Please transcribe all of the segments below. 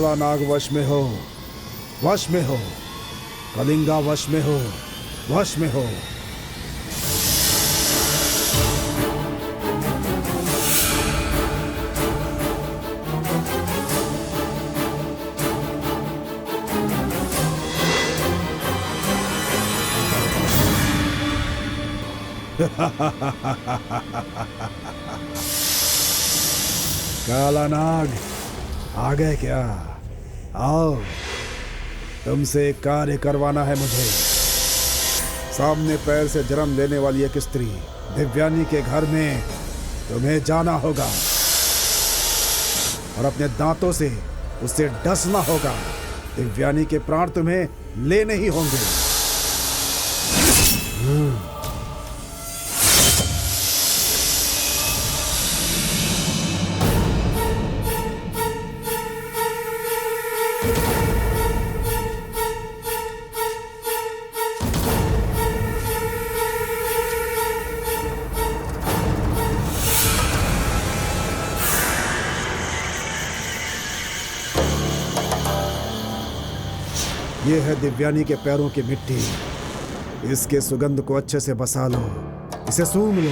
काला नाग वश में हो, वश में हो। कलिंगा वश में हो, वश में हो। काला नाग आ गए क्या? आओ, तुमसे एक कार्य करवाना है मुझे। सामने पैर से जन्म लेने वाली एक स्त्री दिव्यानी के घर में तुम्हें जाना होगा और अपने दांतों से उससे डसना होगा। दिव्यानी के प्राण तुम्हें लेने ही होंगे। ये है दिव्यानी के पैरों की मिट्टी। इसके सुगंध को अच्छे से बसा लो, इसे सूंघ लो।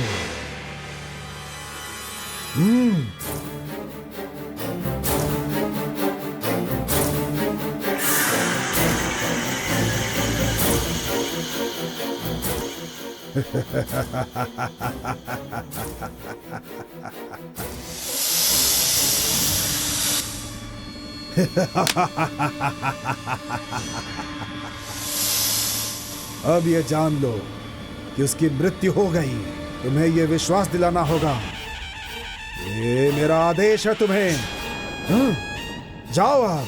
अब ये जान लो कि उसकी मृत्यु हो गई। तुम्हें यह विश्वास दिलाना होगा। ये मेरा आदेश है तुम्हें। जाओ आप।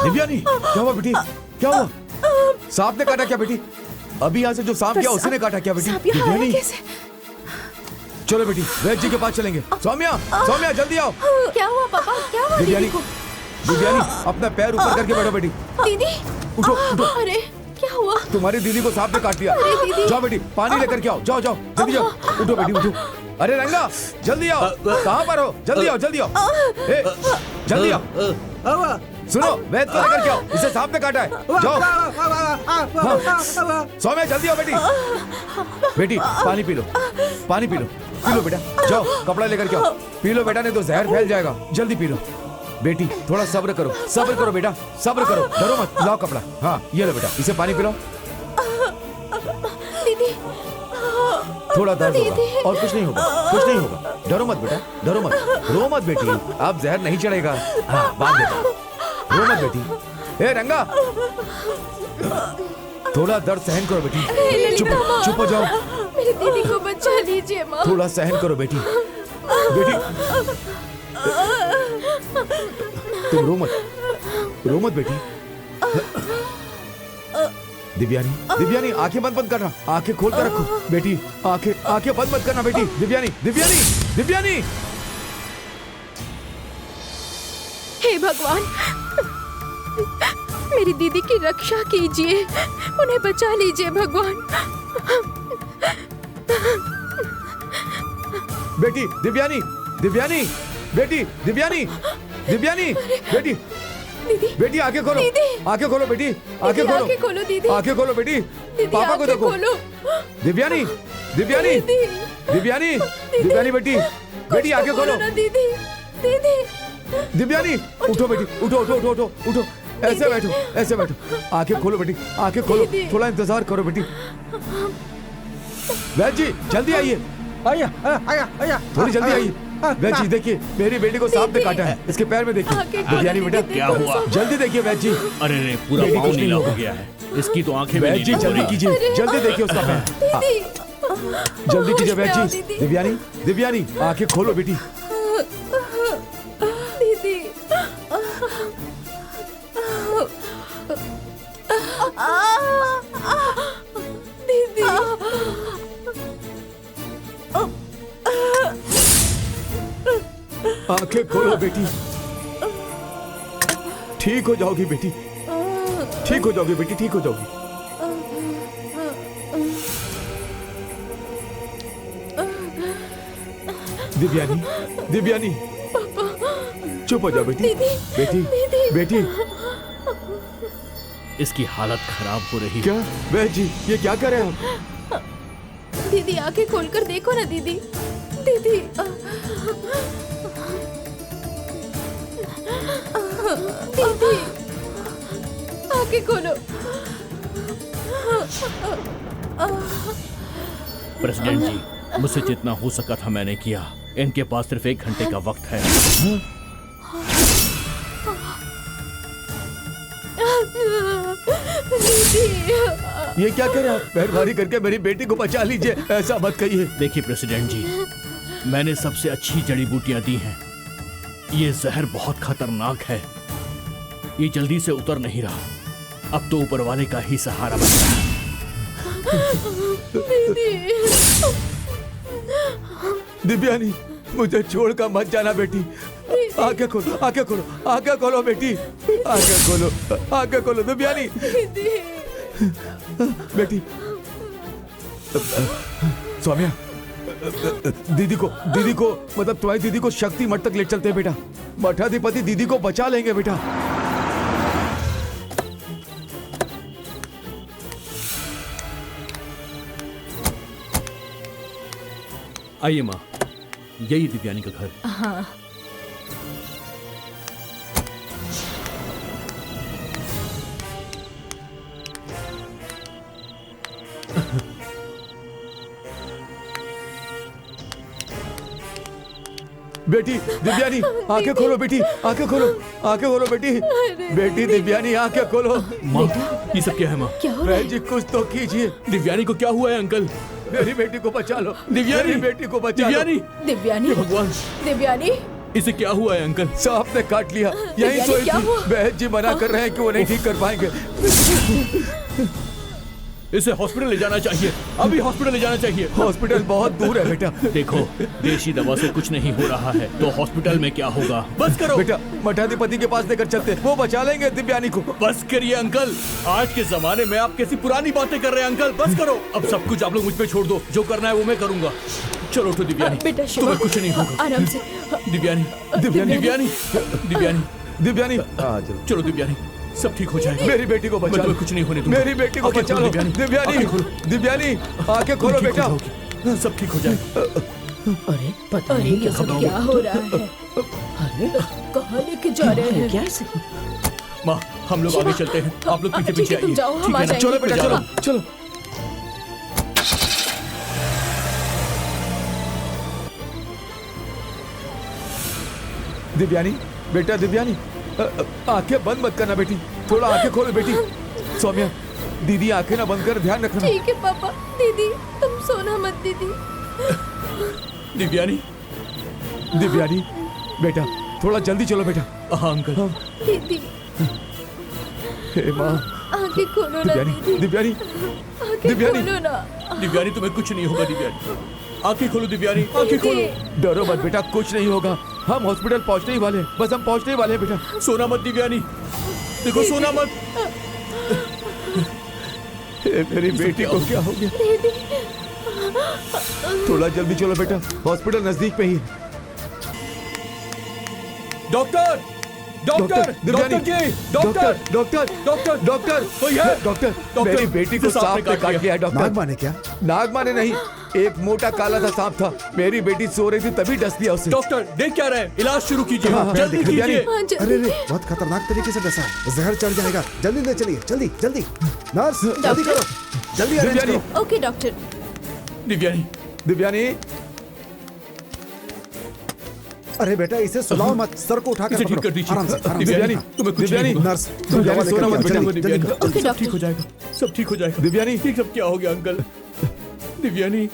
दिव्यानी, क्या हुआ बेटी? क्या हुआ? सांप ने काटा क्या बेटी? अभी यहाँ से जो सांप किया उसी ने काटा क्या बेटी? दिव्यानी, चलो बेटी वैद्य जी के पास चलेंगे। सौम्या, सौम्या जल्दी आओ। क्या हुआ पापा? क्या हुआ दिव्यानी? दीदी को? दिव्यानी अपना पैर ऊपर करके बैठो बेटी। दीदी, उठो उठो। अरे क्या हुआ? तुम्हारी दीदी को सांप ने काट लिया। जाओ बेटी पानी लेकर के आओ। जाओ जाओ जल्दी जाओ। उठो बेटी उठो। अरे रंगा जल्दी आओ। कहाँ पर हो? जल्दी आओ जल्दी आओ। जल्दी आओ। सुनो वैद्य को लेकर के आओ। इसे सांप ने काटा है। जाओ। सौम्या जल्दी आओ बेटी। बेटी पानी पी लो, पानी पी लो। पी लो बेटा। जाओ कपड़ा लेकर के आओ। पी लो बेटा, नहीं तो जहर फैल जाएगा। जल्दी पी लो बेटी। थोड़ा सब्र करो, सब्र करो बेटा, सब्र करो। डरो मत। लाओ कपड़ा। हाँ ये लो बेटा, इसे पानी पिलाओ। दीदी, थोड़ा दर्द होगा और कुछ नहीं होगा, कुछ नहीं होगा। डरो मत बेटा, डरो मत। रो मत बेटी, अब जहर नहीं चढ़ेगा। हाँ बांध देता। रो मत बेटी। ए रंगा, थोड़ा दर्द सहन करो बेटी। चुप चुप हो जाओ। मेरी दीदी को बचा लीजिए माँ। थोड़ा सहन करो बेटी। बेटी तुम रो मत, रो मत बेटी। दिव्यानी, दिव्यानी आंखें बंद बंद करना, आंखें खोल कर रखो बेटी। आंखें आंखें बंद मत करना बेटी। दिव्यानी, दिव्यानी, दिव्यानी। हे भगवान, मेरी दीदी की रक्षा कीजिए, उन्हें बचा लीजिए भगवान। बेटी दिव्यानी, दिव्यानी, बेटी दिव्यानी, दिव्यानी, बेटी, दीदी, बेटी आंखें खोलो, दीदी। आंखें खोलो बेटी, आंखें दीदी, खोलो, आंखें खोलो दीदी। आंखें खोलो बेटी, दीदी, पापा को आंखें देखो। खोलो। दिव्यानी, दिव्यानी, दीदी, दिव्यानी, दिव्यानी बेटी, बेटी आंखें खोलो। ना दीदी, दीदी। दिव्यानी उठो बेटी, उठो उठो उठो उठो उठो, ऐसे बैठो, ऐसे बैठो, आंखें खोलो बेटी, आंखें खोलो, दीदी। थोड़ा इंतजार करो बेटी। वैद जी जल्दी आइए, आया थोड़ी जल्दी आइए। वैद जी देखिए, मेरी बेटी को सांप ने दीदी। काटा है, इसके पैर में देखिए। आंखें खोलो दिव्यानी दीदी, बेटा दीदी, क्या हुआ? जल्दी देखिए वैद जी, अरे रे, पूरा बेटी पाँव कुछ नहीं नीला हो होगा। गया है, इसकी तो आंखें भी वैद नहीं जी दिख जल्दी रही। कीजिए, जल्दी देखिए उसका पैर। दीदी, जल्दी कीजिए होश में वैद आओ जी। दीदी। दिव्यानी, दिव्यानी आंखें खोलो बेटी। दीदी। दीदी। आंखें खोलो बेटी, ठीक हो जाओगी बेटी, ठीक हो जाओगी बेटी, ठीक हो जाओगी। दिव्यानी, दिव्यानी, चुप हो जाओ बेटी, दीदी, बेटी, दीदी। बेटी। इसकी हालत खराब हो रही है। क्या वैद जी ये क्या कर रहे हैं आप? दीदी आंखें खोलकर देखो ना दीदी, दीदी। दीदी, आंखें खोलो। प्रेसिडेंट जी, मुझसे जितना हो सका था मैंने किया। इनके पास सिर्फ 1 घंटे का वक्त है। दीदी। ये क्या कर रहे हैं आप? मेहरबानी करके मेरी बेटी को बचा लीजिए, ऐसा मत कहिए। देखिए प्रेसिडेंट जी, मैंने सबसे अच्छी जड़ी बूटियां दी हैं। ये जहर बहुत खतरनाक है, ये जल्दी से उतर नहीं रहा। अब तो ऊपर वाले का ही सहारा बन रहा है। दिव्यानी मुझे छोड़कर मत जाना बेटी। आंखें खोलो, आंखें खोलो, आंखें खोलो बेटी, आंखें खोलो, आंखें खोलो दिव्यानी। बेटी सौम्या, दीदी को मतलब तुम्हारी दीदी को शक्ति मठ तक ले चलते हैं बेटा। मठाधिपति दीदी को बचा लेंगे बेटा। आइए माँ, यही दिव्यानी का घर। हाँ। बेटी दिव्यानी आंखें खोलो बेटी, आंखें खोलो, आंखें खोलो बेटी, बेटी दिव्यानी आंखें खोलो। माँ, ये सब क्या है माँ? क्या हो रहा है? जी कुछ तो कीजिए, दिव्यानी को क्या हुआ है अंकल? मेरी बेटी को बचा लो, दिव्यानी, मेरी बेटी को बचा लो। दिव्यानी, दिव्यानी, हे भगवान, दिव्यानी। इसे क्या हुआ है अंकल? सांप ने काट लिया, यही दिव्यानी, सोई क्या थी। हुआ? बहन जी मना कर रहे हैं कि वो नहीं ठीक कर पाएंगे। इसे हॉस्पिटल ले जाना चाहिए, अभी हॉस्पिटल ले जाना चाहिए। हॉस्पिटल बहुत दूर है बेटा। देखो, देशी दवा से कुछ नहीं हो रहा है तो हॉस्पिटल में क्या होगा? बस करो बेटा, मठाधिपति के पास लेकर चलते, वो बचा लेंगे दिव्यानी को। बस करिए अंकल, आज के जमाने में आप कैसी पुरानी बातें कर रहे हैं अंकल। बस करो, अब सब कुछ आप लोग मुझ पे छोड़ दो, जो करना है वो मैं करूंगा। चलो उठो दिव्यानी, बेटा शिवा, तुम्हें कुछ नहीं होगा। आराम से। दिव्यानी, दिव्यानी, दिव्यानी, दिव्यानी, दिव्यानी, चलो दिव्यानी, सब ठीक हो जाएगा। मेरी बेटी को बचा लो, तुम्हें कुछ नहीं होने दूंगा। मेरी बेटी को आंखें बचा खोलो, लो। दिव्यानी, दिव्यानी, आंखें खोलो। दिव्यानी आंखें खोलो ठीक हो बेटा। जाओगी, सब ठीक हो जाएगा। अरे पता अरे नहीं ये क्या सब क्या हो रहा है? अरे कहाँ लेके जा रहे हैं? क्या ऐसे? माँ, हम लोग आगे चलते हैं, आप लोग पीछे ठीक पीछे है, तुम आइए। जाओ, हम ठीक आ है ना? जाएंगे। चलो बेटा, मैं जा चलो रहा हूँ। चलो। दिव्यानी, बेटा दिव्यानी, आंखें बंद मत करना बेटी, थोड़ा आंखें खोलो बेटी। सौम्या, दीदी आंखें ना बंद कर, ध्यान रखना। ठीक है पापा। दीदी तुम सोना मत दीदी। दिव्यानी, दिव्यानी बेटा, थोड़ा जल्दी चलो बेटा। हाँ अंकल। दीदी हे माँ, आंखें खोलो ना दिव्यानी, दीदी, दिव्यानी, आंखें दिव्यानी। खोलो ना। दिव्यानी, तुम्हें कुछ नहीं होगा। दिव्यानी, आंखें खोलो दिव्यानी, आंखें खोलो। डरो मत बेटा, कुछ नहीं होगा। हम हॉस्पिटल पहुंचने ही वाले हैं, बस हम पहुंचने ही वाले हैं बेटा। सोना मत दिव्यानी, देखो सोना मत। मेरी बेटी को क्या हो गया? थोड़ा जल्दी चलो बेटा, हॉस्पिटल नजदीक पे ही है। डॉक्टर डॉक्टर दिव्यानी, डॉक्टर जी, डॉक्टर डॉक्टर डॉक्टर डॉक्टर भैया, डॉक्टर, डॉक्टर, मेरी बेटी को इसे सांप ने काट लिया है डॉक्टर। नाग माने क्या? नाग माने नहीं, एक मोटा काला सा सांप था। मेरी बेटी सो रही थी तभी डस दिया उसे। डॉक्टर देख क्या रहे हैं, इलाज शुरू कीजिए, हाँ, जल्दी दिव्यानी। कीजिए। हाँ, अरे जल्दी। रे, बहुत खतरनाक तरीके से डसा है, जहर चढ़ जाएगा। जल्दी ले चलिए, जल्दी जल्दी। नर्स जल्दी करो, जल्दी अरेंज दिव्यानी। करो। Okay doctor. दिव्यानी दिव्यानी, अरे बेटा इसे सुलाओ मत, सर को उठाकर इसे ठीक पकड़ो। कर दीजिए। आराम से, आराम से। दिव्यानी, हाँ। तुम्हें कुछ दिव्यानी, नहीं होगा। नर्स दिव्यानी, दवा लेकर सोना आओ, मत बेटा, जल्दी, दिव्यानी, जल्दी। ओके, सब डॉक्टर। ठीक हो जाएगा, सब ठीक हो जाएगा। दिव्यानी, ये सब क्या हो गया अंकल? दिव्यानी,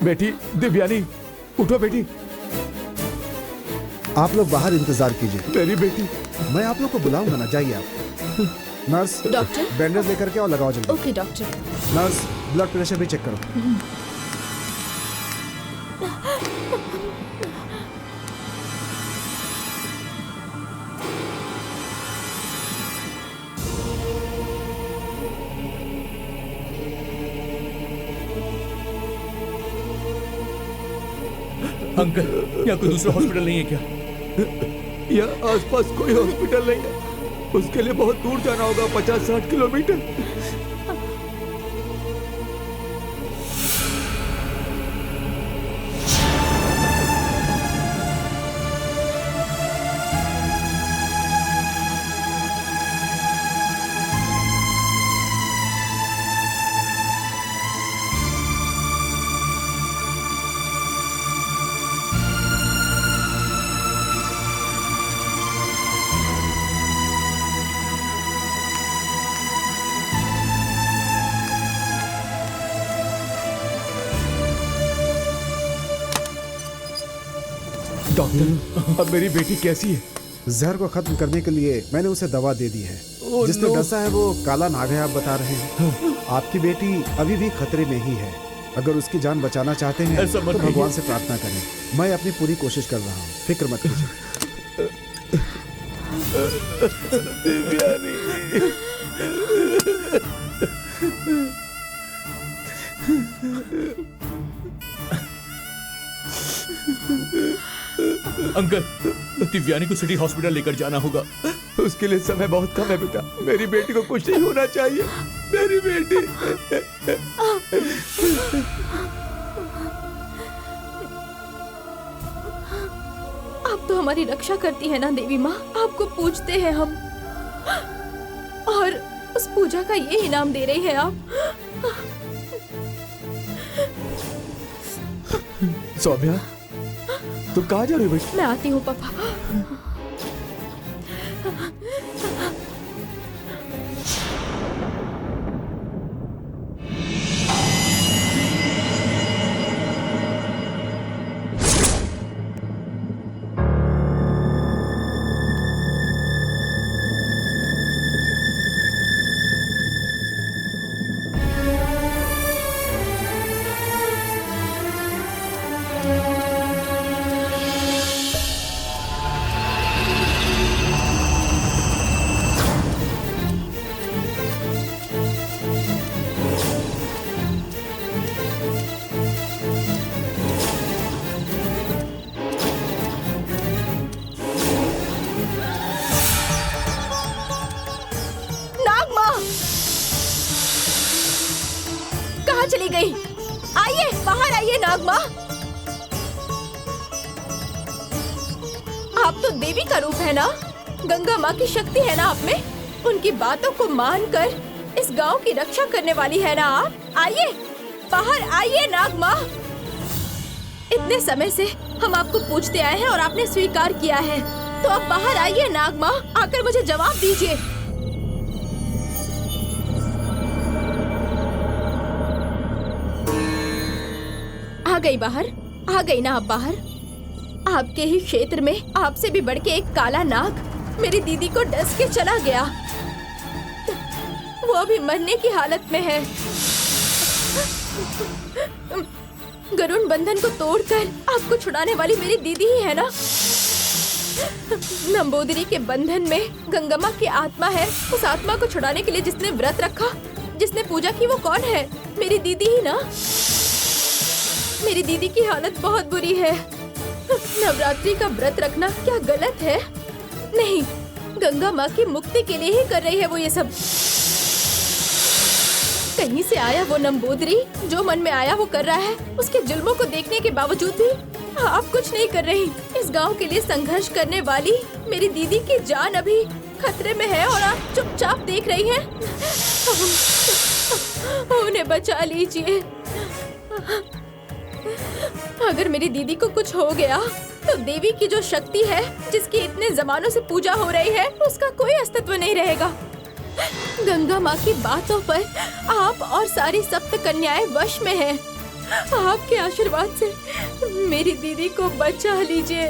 बेटी दिव्यानी, उठो बेटी। आप लोग बाहर इंतजार कीजिए, मेरी बेटी। मैं आप लोग को बुलाऊंगा ना, जाइए आप। Nurse doctor. बैंडेज लेकर के आओ, लगाओ जल्दी। Okay doctor. Nurse blood pressure भी चेक करो। अंकल यहाँ कोई दूसरा हॉस्पिटल नहीं है क्या? यहाँ आसपास कोई हॉस्पिटल नहीं है, उसके लिए बहुत दूर जाना होगा, 50-60 किलोमीटर। डॉक्टर, अब मेरी बेटी कैसी है? जहर को खत्म करने के लिए मैंने उसे दवा दे दी है। जिसने डसा है वो काला नाग है, आप बता रहे हैं। आपकी बेटी अभी भी खतरे में ही है। अगर उसकी जान बचाना चाहते हैं ऐसा मत तो कहिए। भगवान से प्रार्थना करें। मैं अपनी पूरी कोशिश कर रहा हूँ, फिक्र मत कीजिए। अंकल दिव्यानी को सिटी हॉस्पिटल लेकर जाना होगा। उसके लिए समय बहुत कम है बेटा, मेरी बेटी को कुछ नहीं होना चाहिए। मेरी बेटी। आप तो हमारी रक्षा करती है ना देवी माँ, आपको पूजते हैं हम, और उस पूजा का ये इनाम दे रही है आप। सौम्या, तुम कहाँ जा रही हो बेटी? मैं आती हूँ पापा। चली गई? आइए, बाहर आइए नागमा। आप तो देवी का रूप है ना, गंगा माँ की शक्ति है ना आप में। उनकी बातों को मानकर इस गांव की रक्षा करने वाली है ना आप। आइए, बाहर आइए नागमा। इतने समय से हम आपको पूछते आए हैं और आपने स्वीकार किया है, तो अब बाहर आइए नागमा, आकर मुझे जवाब दीजिए। आ गई बाहर, आ गई ना आप बाहर। आपके ही क्षेत्र में आपसे भी बढ़ के एक काला नाग मेरी दीदी को डस के चला गया। वो अभी मरने की हालत में है। गरुण बंधन को तोड़कर आपको छुड़ाने वाली मेरी दीदी ही है ना। नंबूदरी के बंधन में गंगम्मा की आत्मा है। उस आत्मा को छुड़ाने के लिए जिसने व्रत रखा, जिसने पूजा की, वो कौन है? मेरी दीदी ही ना। मेरी दीदी की हालत बहुत बुरी है। नवरात्रि का व्रत रखना क्या गलत है? नहीं, गंगा माँ की मुक्ति के लिए ही कर रही है वो ये सब। कहीं से आया वो नंबूदरी, जो मन में आया वो कर रहा है। उसके जुल्मों को देखने के बावजूद भी आप कुछ नहीं कर रही। इस गांव के लिए संघर्ष करने वाली मेरी दीदी की जान अभी खतरे में है और आप चुपचाप देख रही हैं। उन्हें बचा लीजिए। अगर मेरी दीदी को कुछ हो गया तो देवी की जो शक्ति है, जिसकी इतने जमानों से पूजा हो रही है, उसका कोई अस्तित्व नहीं रहेगा। गंगा माँ की बातों पर आप और सारी सप्त कन्याएं वश में हैं। आपके आशीर्वाद से मेरी दीदी को बचा लीजिए।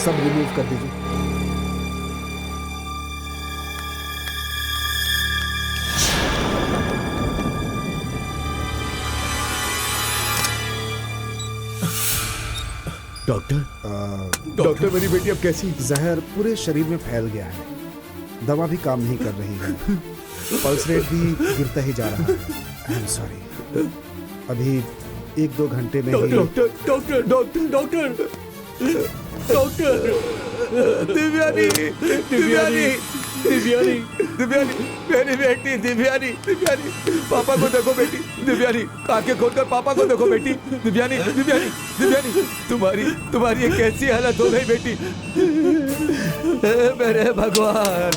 सब रिमूव कर दीजिए। डॉक्टर मेरी बेटी अब कैसी? जहर पूरे शरीर में फैल गया है। दवा भी काम नहीं कर रही है। पल्स रेट भी गिरता ही जा रहा है। I am sorry. अभी 1-2 घंटे में ही doctor doctor doctor doctor doctor Divyani Divyani Divyani Divyani मेरी बेटी दिव्यानी दिव्यानी पापा को देखो बेटी दिव्यानी आंखें खोलकर पापा को देखो बेटी दिव्यानी दिव्यानी दिव्यानी तुम्हारी ये कैसी हालत हो गई बेटी मेरे भगवान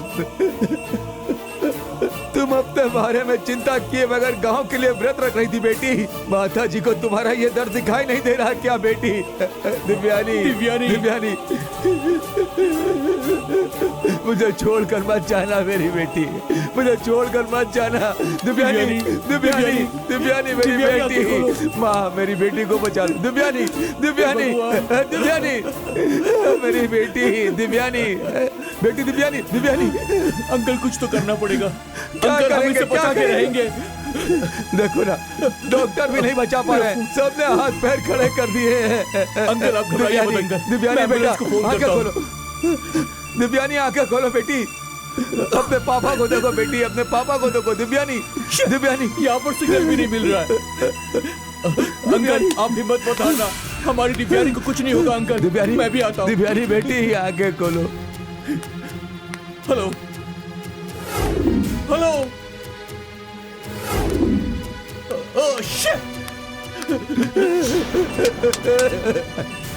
तुम अपने बारे में चिंता किए बगैर गांव के लिए व्रत रख रही थी बेटी माता जी को तुम्हारा ये दर्द दिखाई नहीं दे रहा क्या बेटी दिव्यानी दिव्यानी दिव्यानी मुझे छोड़कर मत जाना मेरी बेटी मुझे छोड़कर मत जाना दिव्यानी दिव्यानी दिव्यानी मेरी बेटी माँ मेरी बेटी को बचा लो दिव्यानी दिव्यानी दिव्यानी मेरी बेटी दिव्यानी बेटी दिव्यानी दिव्यानी अंकल कुछ तो करना पड़ेगा। क्या अंकल हम करेंगे, इसे क्या बचा के करेंगे? रहेंगे। देखो ना डॉक्टर भी नहीं बचा पा रहे सबने हाथ पैर खड़े कर दिए हैं अंकल आप घबराइए मत अंकल दिव्यानी मैं बेटा एम्बुलेंस को फोन आंखें करता हूं। खोलो दिव्यानी आंखें खोलो बेटी अपने पापा को देखो बेटी अपने पापा को देखो दिव्यानी दिव्यानी यहाँ पर सिग्नल भी नहीं मिल रहा है। अंकल आप हिम्मत मत हारना हमारी दिव्यानी को कुछ नहीं होगा अंकल दिव्यानी मैं भी आता हूँ। दिव्यानी बेटी आंखें खोलो हेलो हेलो ओह शिट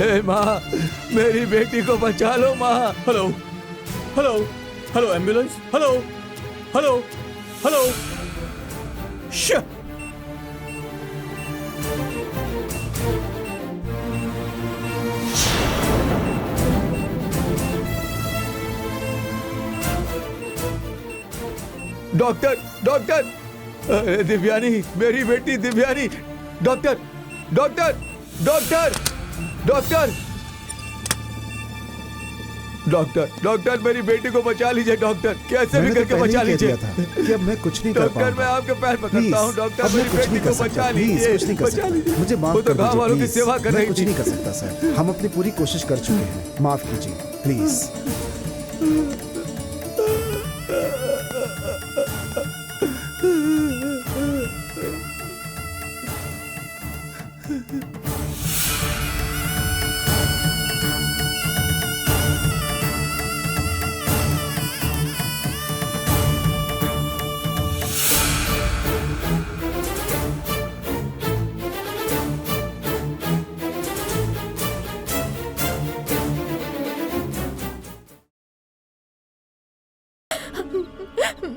हे माँ मेरी बेटी को बचा लो माँ hello hello hello ambulance hello hello hello shit doctor doctor अरे दिव्यानी मेरी बेटी Divyani doctor doctor doctor doctor doctor doctor मेरी बेटी को बचा लीजिए डॉक्टर कैसे भी करके बचा लीजिए कि अब मैं कुछ नहीं कर डॉक्टर मैं आपके पैर पकड़ता हूँ डॉक्टर मेरी बेटी को बचा लीजिए कुछ नहीं कर बचा लीजिए सकता मुझे माफ वो तो कर गाँव वालों की दीजिए सेवा कर मैं रही कुछ थी नहीं कर सकता सर हम अपनी पूरी कोशिश कर चुके हैं माफ कीजिए प्लीज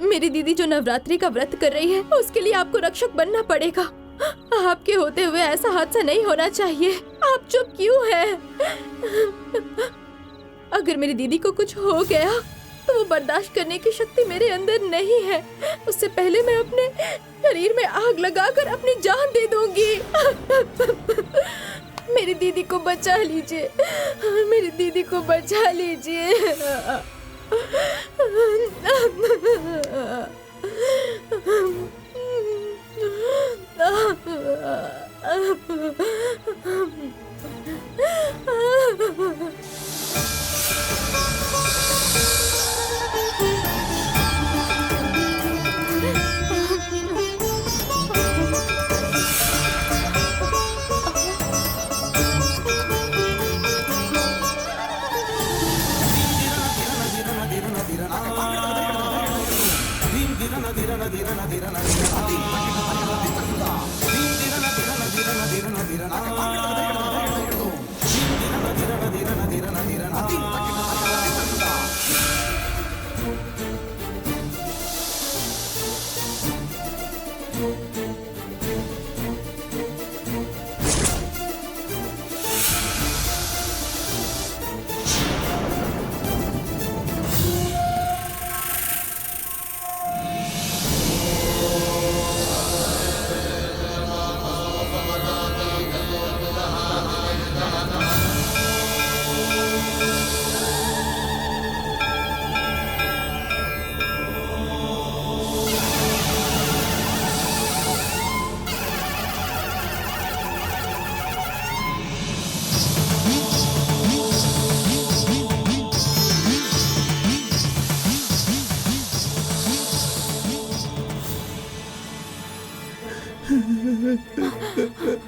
मेरी दीदी जो नवरात्रि का व्रत कर रही है उसके लिए आपको रक्षक बनना पड़ेगा। आपके होते हुए ऐसा हादसा नहीं होना चाहिए। आप चुप क्यों हैं? अगर मेरी दीदी को कुछ हो गया तो वो बर्दाश्त करने की शक्ति मेरे अंदर नहीं है। उससे पहले मैं अपने शरीर में आग लगाकर अपनी जान दे दूंगी। मेरी दीदी को बचा लीजिए, मेरी दीदी को बचा लीजिए।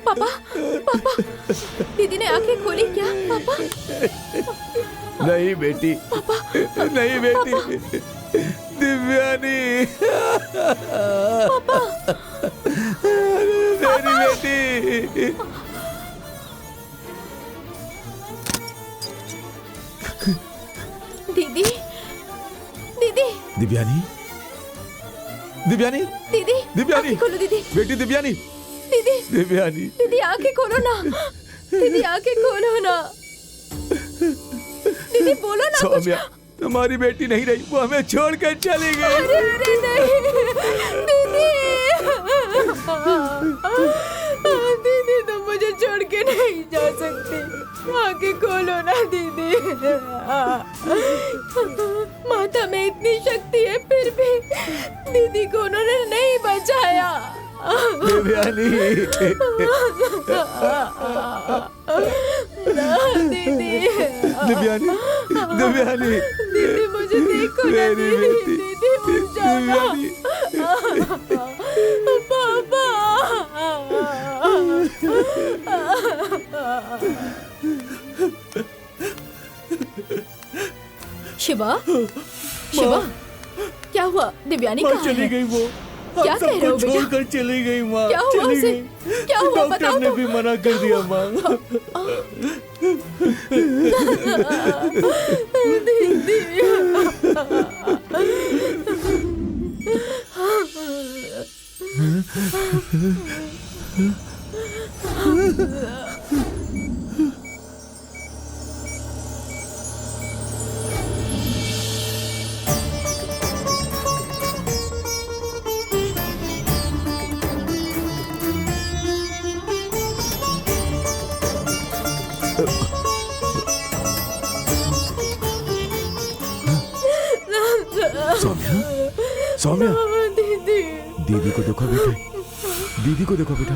पापा, पापा, दीदी ने आंखें खोली क्या? पापा, नहीं बेटी, पापा, नहीं बेटी, दिव्यानी, पापा, मेरी बेटी। दीदी, दीदी, दिव्यानी, दिव्यानी, दीदी, दिव्यानी, आंखें खोलो दीदी, बेटी दिव्यानी, दीदी, दिव्यानी, दीदी आंखें खोलो ना, दीदी आंखें खोलो ना, दीदी बोलो ना कुछ। सौम्या, तुम्हारी बेटी नहीं रही, वो हमें छोड़कर चली गई। अरे अरे नहीं, दीदी, दीदी तुम मुझे छोड़ के नहीं जा सकती, आंखें खोलो ना दीदी। माता में इतनी शक्ति है फिर भी दीदी को उन्होंने नहीं बचाया। दिव्यानी, दीदी, दिव्यानी, दिव्यानी, दीदी मुझे देखो ना मेरी दीदी, बेटी, दीदी उठ जाओ ना। पापा, शिवा, शिवा, क्या हुआ? दिव्यानी कहाँ चली है? गई वो। क्या कह रहे हो बेटा? छोड़कर चली गई माँ। क्या हुआ चली उसे? गई। क्या हुआ डॉक्टर बताओ ने तो। भी मना कर दिया माँ। दीदी, सौम्या, सौम्या, दीदी, दीदी को देखो बेटे, दीदी को देखो बेटा।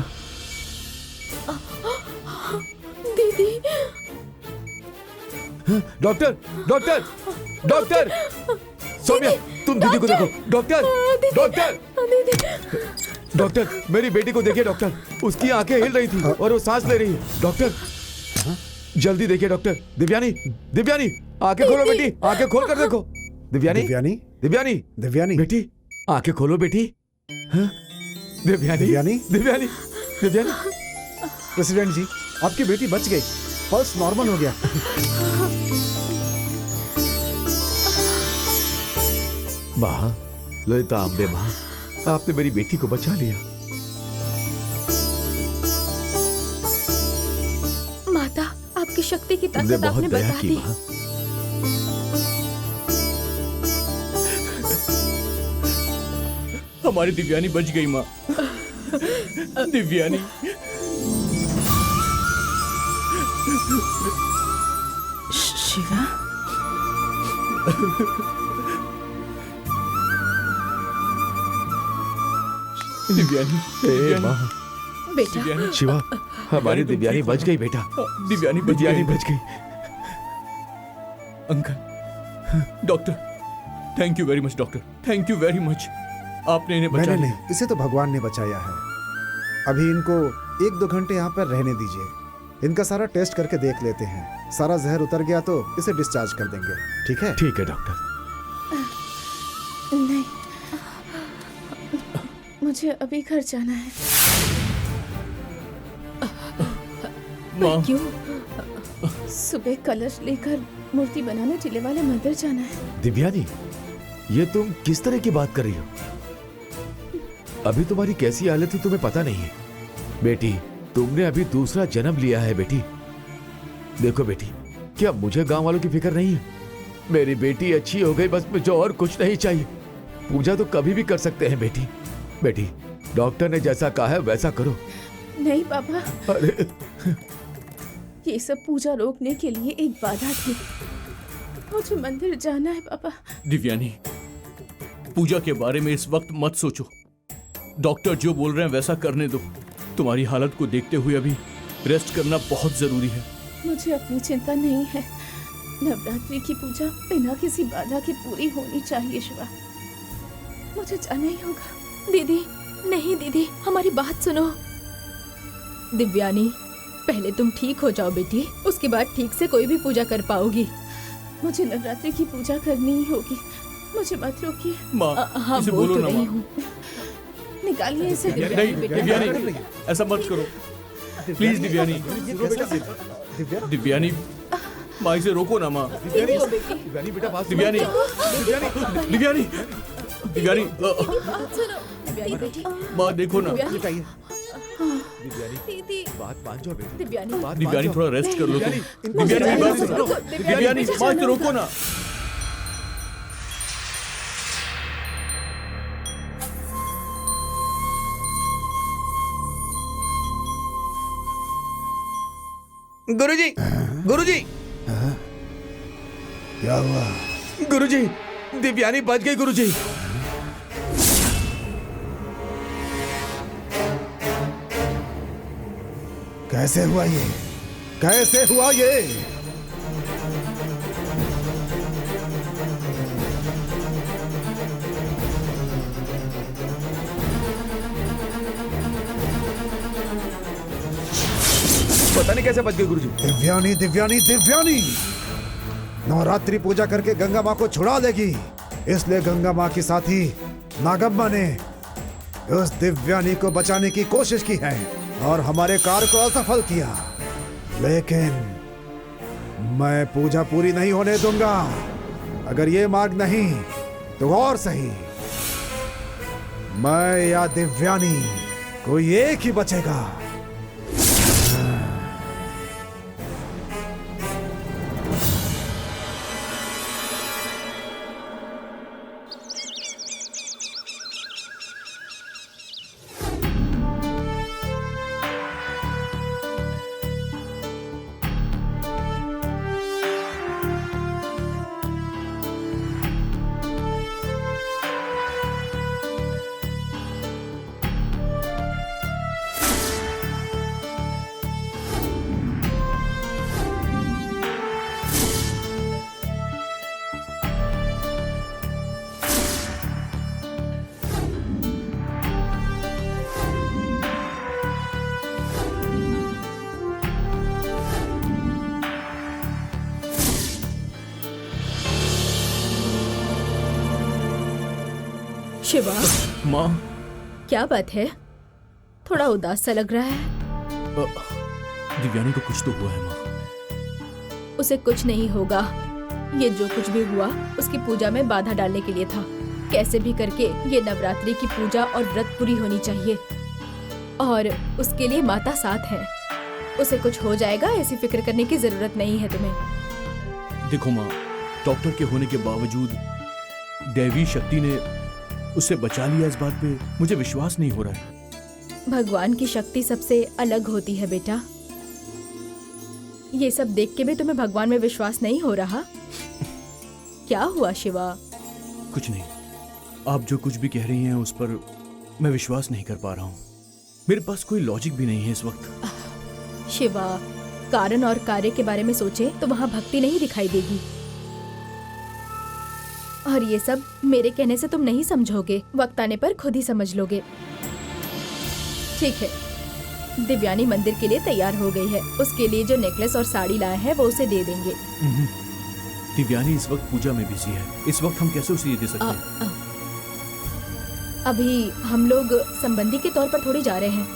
दीदी, डॉक्टर, डॉक्टर, डॉक्टर, सौम्या, तुम दीदी को देखो। डॉक्टर, डॉक्टर, दीदी, डॉक्टर, मेरी बेटी को देखिए डॉक्टर, उसकी आंखें हिल रही थी और वो सांस ले रही है। डॉक्टर, जल्दी देखिए डॉक्टर। दिव्यानी, दिव्यानी, आंखें खोलो बेटी, आंखें खोल कर देखो। दिव्यानी, दिव्यानी, दिव्यानी, दिव्यानी, बेटी, आंखें खोलो बेटी। हाँ? दिव्यानी, दिव्यानी? दिव्यानी, दिव्यानी। प्रेसिडेंट जी, आपकी बेटी बच गई, पल्स नॉर्मल हो गया। माँ, ललिता अम्बे माँ, आपने मेरी बेटी को बचा लिया। शक्ति की तुमने ताकत बहुत आपने दया बता की दी। माँ। हमारी दिव्यानी बच गई माँ। दिव्यानी। शिवा, दिव्यानी। ए माँ, बेटा दिव्यानी। शिवा, हमारी दिव्यानी बच गई बेटा। दिव्यानी बच दिव्यानी गई। बच गई। Uncle, doctor, thank you very much doctor, thank you very much. आपने इन्हें बचा मैंने लिया। नहीं, इसे तो भगवान ने बचाया है। अभी इनको 1-2 घंटे यहाँ पर रहने दीजिए। इनका सारा टेस्ट करके देख लेते हैं। सारा जहर उतर गया तो इसे डिस्चार्ज कर देंगे। ठीक है? ठीक है डॉक्टर। नहीं, मुझे अभी घर जाना है। माँ, क्यों? सुबह कलश लेकर मूर्ति बनाने टीले वाले मंदिर जाना है। दिव्यानी, ये तुम किस तरह की बात कर रही हो? अभी तुम्हारी कैसी हालत है तुम्हें पता नहीं है। बेटी, तुमने अभी दूसरा जन्म लिया है बेटी। देखो बेटी, क्या मुझे गांव वालों की फिक्र नहीं है? मेरी बेटी अच्छी हो गई, बस मुझे और कुछ नहीं चाहिए। पूजा तो कभी भी कर सकते हैं बेटी। बेटी, डॉक्टर ने जैसा कहा है वैसा करो। नहीं पापा, अरे ये सब पूजा रोकने के लिए एक बाधा थी। मुझे मंदिर जाना है पापा। दिव्यानी, पूजा के बारे में इस वक्त मत सोचो। डॉक्टर जो बोल रहे हैं वैसा करने दो। तुम्हारी हालत को देखते हुए अभी रेस्ट करना बहुत जरूरी है। मुझे अपनी चिंता नहीं है। नवरात्रि की पूजा बिना किसी बाधा के पूरी होनी चाहिए शिवा। मुझे जाना ही होगा। दीदी, नहीं दीदी, हमारी बात सुनो। दिव्यानी, पहले तुम ठीक हो जाओ बेटी, उसके बाद ठीक से कोई भी पूजा कर पाओगी। मुझे नवरात्रि की पूजा करनी ही होगी। मुझे मत रोकिए। माँ, हाँ, इसे बोल बोलो तो ना रही माँ। हूँ। निकालिए इसे। नहीं दिव्यानी, ऐसा मत करो प्लीज। दिव्यानी, दिव्यानी, माँ इसे रोको ना माँ। दिव्यानी बेटा बात सुनो। दिव्यानी, दिव्यानी, दिव्यानी, बात सुनो। दीदी, माँ देखो ना। दिव्यानी, दीदी, बात मान जाओ बेटी। दिव्यानी, बात मान दिव्यानी जाओ। थोड़ा रेस्ट कर लो तुम। इनको दिव्यानी मेरी बात सुनो। रुको, दिव्यानी, माँ इसे रोको ना। गुरुजी, गुरुजी, क्या हुआ? गुरुजी, दिव्यानी बच गई गुरुजी। कैसे हुआ ये? कैसे हुआ ये? पता नहीं कैसे बच गई गुरुजी। दिव्यानी, दिव्यानी, दिव्यानी नवरात्रि पूजा करके गंगा माँ को छुड़ा देगी। इसलिए गंगा माँ की साथी नागम्मा ने उस दिव्यानी को बचाने की कोशिश की है और हमारे कार्य को असफल किया। लेकिन मैं पूजा पूरी नहीं होने दूंगा। अगर ये मार्ग नहीं तो और सही, मैं या दिव्यानी कोई एक ही बचेगा। शिवा, माँ, क्या बात है? थोड़ा उदास सा लग रहा है। दिव्यानी को कुछ तो हुआ है माँ। उसे कुछ नहीं होगा। ये जो कुछ भी हुआ उसकी पूजा में बाधा डालने के लिए था। कैसे भी करके ये नवरात्रि की पूजा और व्रत पूरी होनी चाहिए और उसके लिए माता साथ है। उसे कुछ हो जाएगा, ऐसी फिक्र करने की जरूरत नहीं है तुम्हें। देखो माँ, डॉक्टर के होने के बावजूद दैवी शक्ति ने उसे बचा लिया, इस बात पे मुझे विश्वास नहीं हो रहा है। भगवान की शक्ति सबसे अलग होती है बेटा। ये सब देख के भी तुम्हें भगवान में विश्वास नहीं हो रहा? क्या हुआ शिवा? कुछ नहीं, आप जो कुछ भी कह रही हैं उस पर मैं विश्वास नहीं कर पा रहा हूँ। मेरे पास कोई लॉजिक भी नहीं है इस वक्त। शिवा, कारण और कार्य के बारे में सोचे तो वहाँ भक्ति नहीं दिखाई देगी। और ये सब मेरे कहने से तुम नहीं समझोगे, वक्त आने पर खुद ही समझ लोगे। ठीक है, दिव्यानी मंदिर के लिए तैयार हो गई है। उसके लिए जो नेकलेस और साड़ी लाए हैं वो उसे दे देंगे। दिव्यानी इस वक्त पूजा में बिजी है, इस वक्त हम कैसे उसे ये दे सकते हैं? अभी हम लोग संबंधी के तौर पर थोड़ी जा रहे हैं,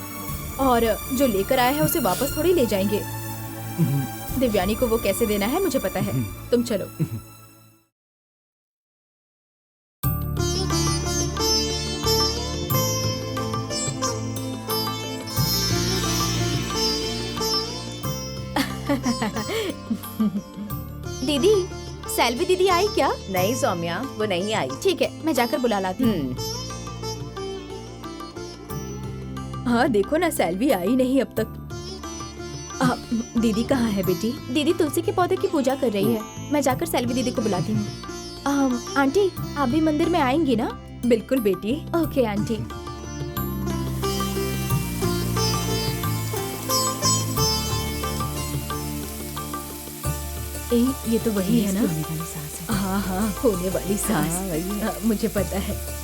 और जो लेकर आया है उसे वापस थोड़ी ले जाएंगे। दिव्यानी को वो कैसे देना है मुझे पता है। तुम चलो। दीदी, सेल्वी दीदी आई क्या? नहीं सौम्या, वो नहीं आई। ठीक है, मैं जाकर बुला लाती हूँ। हाँ देखो ना, सेल्वी आई नहीं अब तक। दीदी कहाँ है बेटी? दीदी तुलसी के पौधे की पूजा कर रही है। मैं जाकर सेल्वी दीदी को बुलाती हूँ। आंटी, आप भी मंदिर में आएंगी ना? बिल्कुल बेटी। Okay aunty. ये तो वही है ना? होने वाली सांस है। हाँ हाँ, होने वाली सांस। हाँ, वही है। मुझे पता है।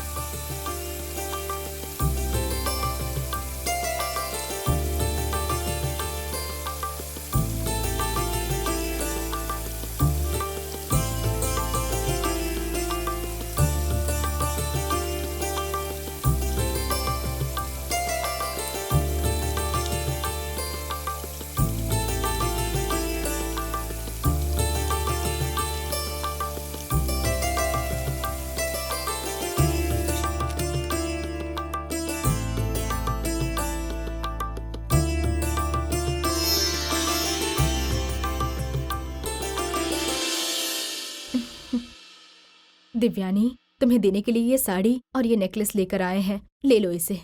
दिव्यानी, तुम्हें देने के लिए ये साड़ी और ये नेकलेस लेकर आए हैं, ले लो इसे।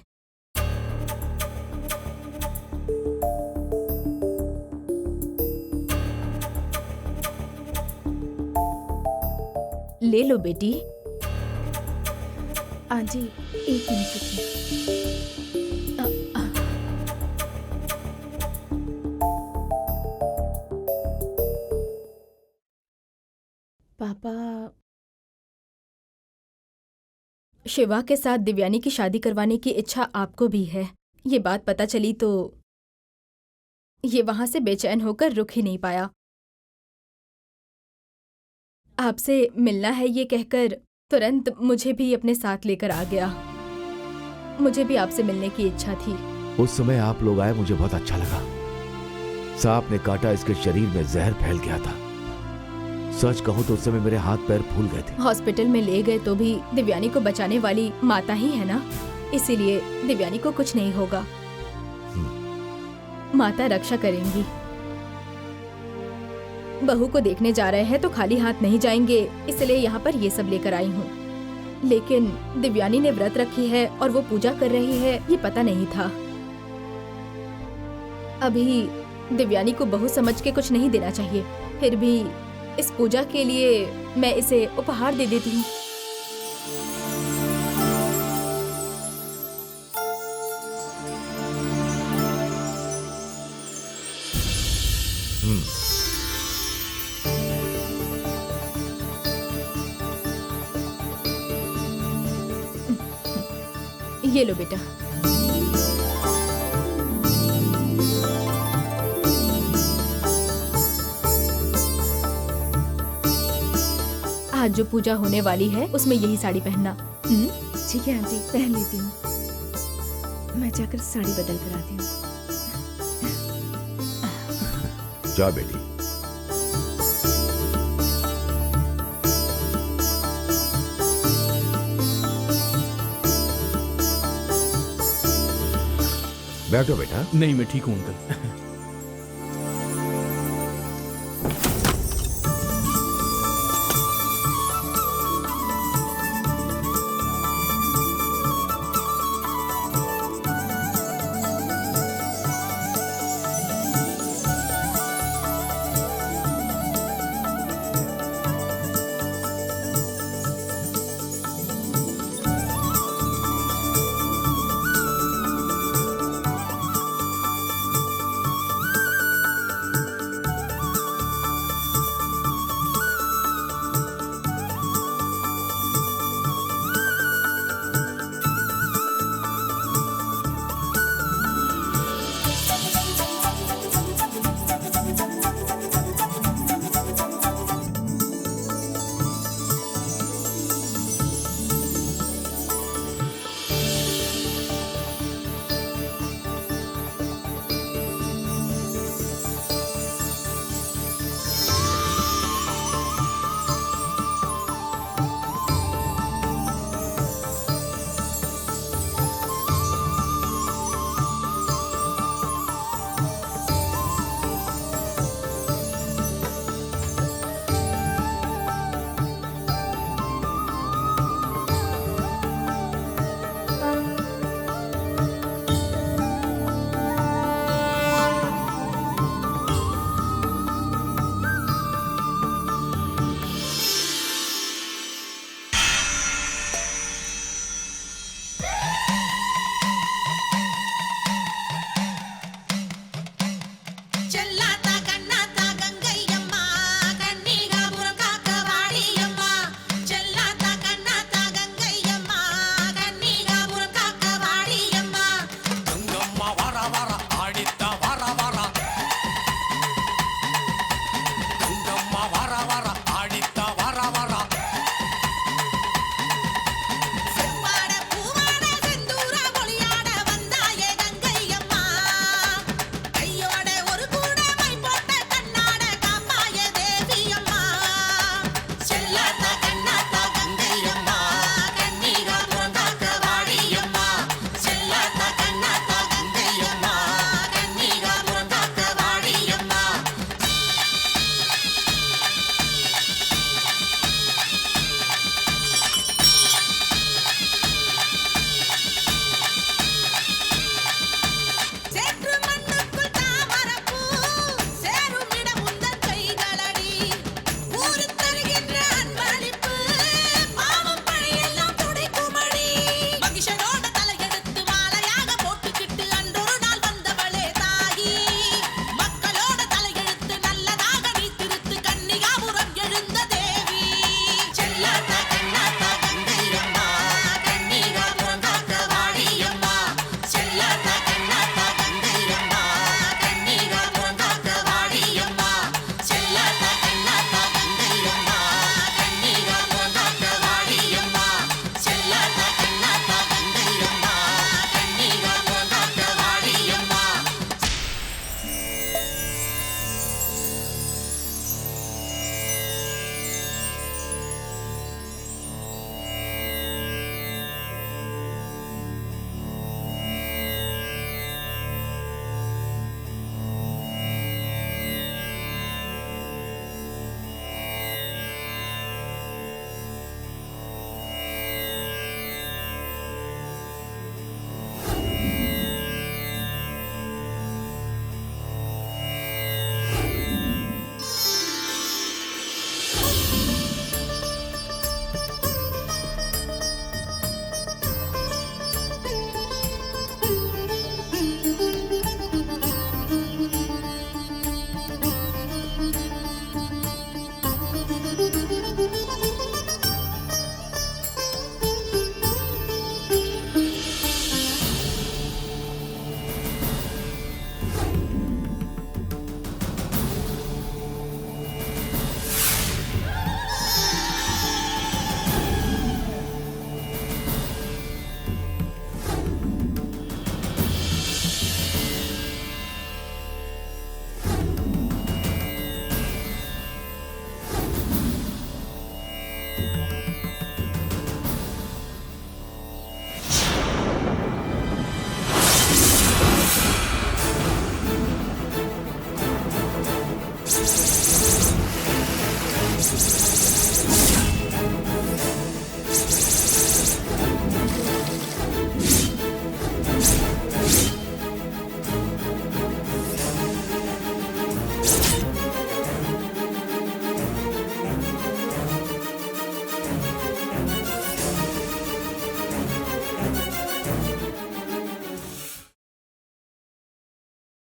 ले लो बेटी। आंटी, एक मिनट रुकिए। पापा, शिवा के साथ दिव्यानी की शादी करवाने की इच्छा आपको भी है। ये बात पता चली तो ये वहां से बेचैन होकर रुक ही नहीं पाया। आपसे मिलना है ये कहकर तुरंत मुझे भी अपने साथ लेकर आ गया। मुझे भी आपसे मिलने की इच्छा थी। उस समय आप लोग आए, मुझे बहुत अच्छा लगा। सांप ने काटा, इसके शरीर में जहर फैल गया था। सच कहूं तो उस समय मेरे हाथ पैर फूल गए थे। हॉस्पिटल में ले गए तो भी दिव्यानी को बचाने वाली माता ही है ना, इसीलिए दिव्यानी को कुछ नहीं होगा। माता रक्षा करेंगी। बहू को देखने जा रहे हैं तो खाली हाथ नहीं जाएंगे, इसलिए यहाँ पर ये सब लेकर आई हूँ। लेकिन दिव्यानी ने व्रत रखी है और वो पूजा कर रही है, ये पता नहीं था। अभी दिव्यानी को बहू समझ के कुछ नहीं देना चाहिए, फिर भी इस पूजा के लिए मैं इसे उपहार दे देती हूँ। ये लो बेटा। आज जो पूजा होने वाली है उसमें यही साड़ी पहनना। ठीक है आंटी, पहन लेती हूँ। मैं जाकर साड़ी बदल कर आती हूँ। जा बेटी। बैठो बेटा। नहीं, मैं ठीक हूँ अंकल। चला